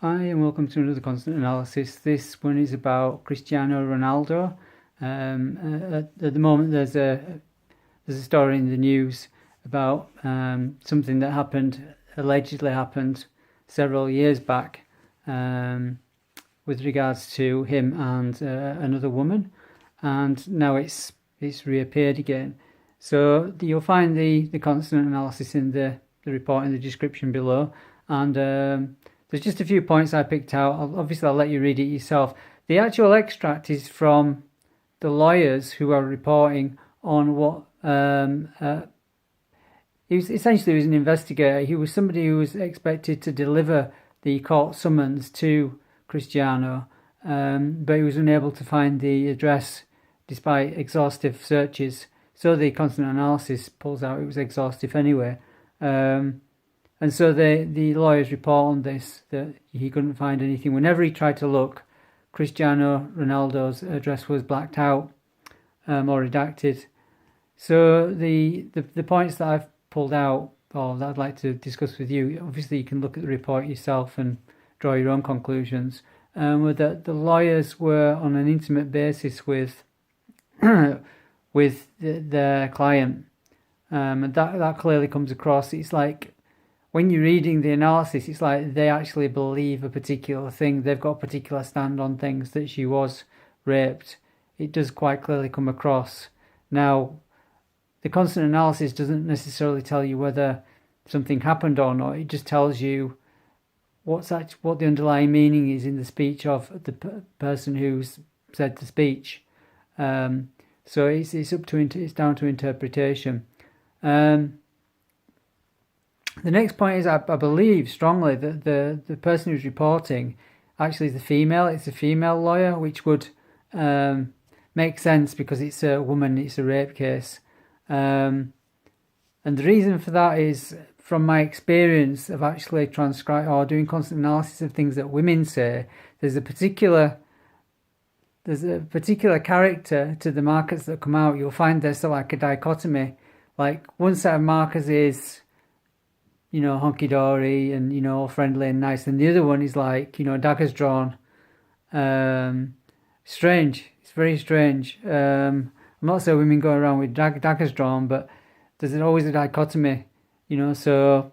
Hi and welcome to another Consonant analysis. This one is about Cristiano Ronaldo. At the moment, there's a story in the news about something that allegedly happened several years back, with regards to him and another woman, and now it's reappeared again. So you'll find the Consonant analysis in the report in the description below, and there's just a few points I picked out. I'll let you read it yourself. The actual extract is from the lawyers who are reporting on what he was an investigator. He was somebody who was expected to deliver the court summons to Cristiano, but he was unable to find the address despite exhaustive searches. So the consonant analysis pulls out it was exhaustive anyway. And so the lawyers report on this, that he couldn't find anything. Whenever he tried to look, Cristiano Ronaldo's address was blacked out or redacted. So the points that I've pulled out, or that I'd like to discuss with you, obviously you can look at the report yourself and draw your own conclusions, were that the lawyers were on an intimate basis with their client. And that clearly comes across. It's like, when you're reading the analysis, it's like they actually believe a particular thing. They've got a particular stand on things, that she was raped. It does quite clearly come across. Now, the constant analysis doesn't necessarily tell you whether something happened or not. It just tells you what the underlying meaning is in the speech of the person who's said the speech. So it's down to interpretation. The next point is, I believe strongly that the person who's reporting actually is a female. It's a female lawyer, which would make sense because it's a woman, it's a rape case. And the reason for that is, from my experience of actually transcribing or doing constant analysis of things that women say, there's a particular character to the markers that come out. You'll find there's like a dichotomy. Like, one set of markers is, honky-dory and, all friendly and nice. And the other one is like, daggers drawn. Strange. It's very strange. I'm not saying women go around with daggers drawn, but there's always a dichotomy, so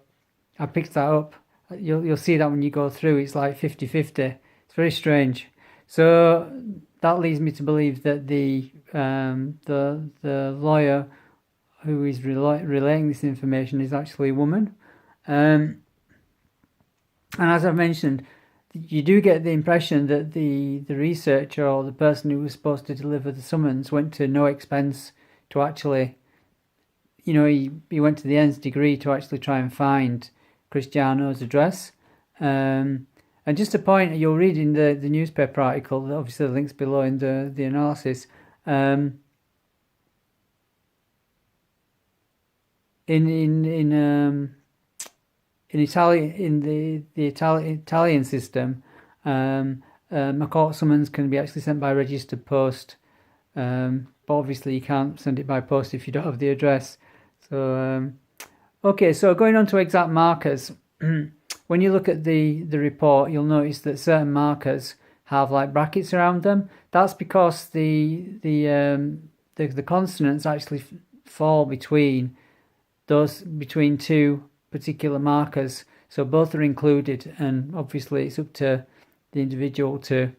I picked that up. You'll see that when you go through, it's like 50-50. It's very strange. So that leads me to believe that the lawyer who is relaying this information is actually a woman. And as I've mentioned, you do get the impression that the researcher or the person who was supposed to deliver the summons went to no expense to actually, he went to the nth degree to actually try and find Cristiano's address. And just a point, you'll read in the newspaper article, obviously the link's below in the analysis, in the Italian system, a court summons can be actually sent by registered post, but obviously you can't send it by post if you don't have the address. So okay, so going on to exact markers, when you look at the report, you'll notice that certain markers have like brackets around them. That's because the consonants actually fall between two particular markers, so both are included, and obviously it's up to the individual to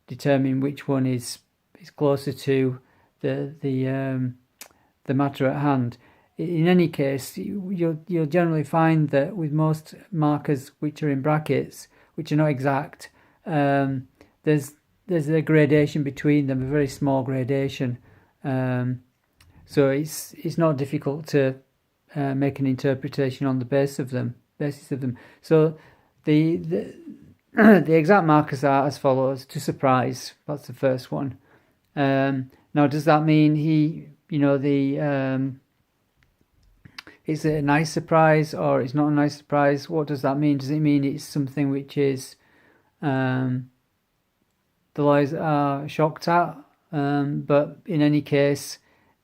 determine which one is closer to the matter at hand. In any case, you'll generally find that with most markers which are in brackets, which are not exact, there's a gradation between them, a very small gradation. So it's not difficult to make an interpretation on the basis of them. So the exact markers are as follows: to surprise, that's the first one. Now, does that mean it's a nice surprise or it's not a nice surprise? What does that mean? Does it mean it's something which is the lawyers are shocked at? But in any case,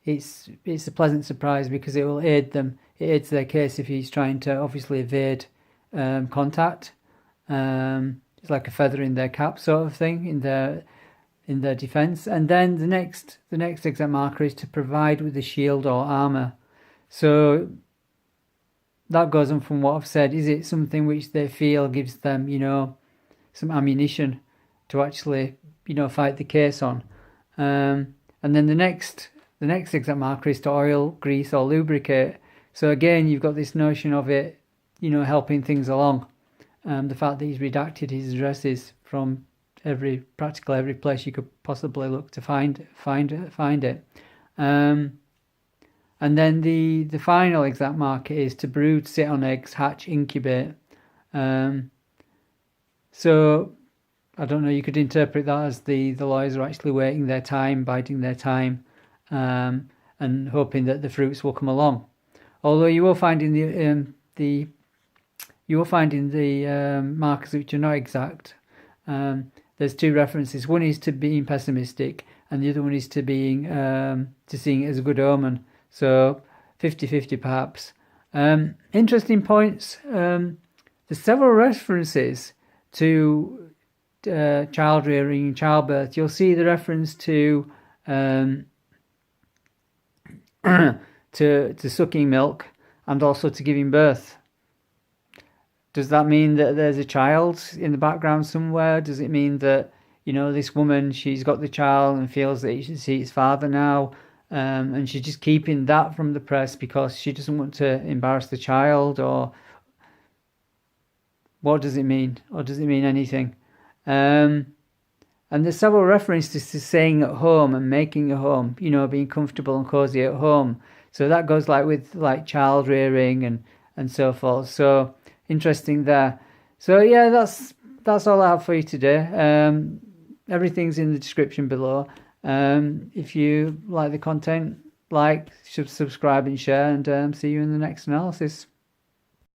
it's a pleasant surprise because it will aid them. It aids their case if he's trying to obviously evade contact. it's like a feather in their cap sort of thing in their defense. And then the next exact marker is to provide with a shield or armor. So that goes on from what I've said. Is it something which they feel gives them, some ammunition to actually, fight the case on? And then the next exact marker is to oil, grease, or lubricate. So again, you've got this notion of it, helping things along. The fact that he's redacted his addresses from practically every place you could possibly look to find it. And then the final exact marker is to brood, sit on eggs, hatch, incubate. So I don't know, you could interpret that as the lawyers are actually waiting their time, biding their time, and hoping that the fruits will come along. Although you will find in the markers which are not exact, there's two references. One is to being pessimistic, and the other one is to seeing it as a good omen. So 50-50 perhaps. Interesting points. There's several references to child rearing and childbirth. You'll see the reference to to sucking milk and also to giving birth. Does that mean that there's a child in the background somewhere? Does it mean that, this woman, she's got the child and feels that you should see its father now, and she's just keeping that from the press because she doesn't want to embarrass the child? Or what does it mean? Or does it mean anything? And there's several references to staying at home and making a home, being comfortable and cozy at home. So that goes with child rearing and so forth. So interesting there. So yeah, that's all I have for you today. Everything's in the description below. If you like the content, subscribe and share, and see you in the next analysis.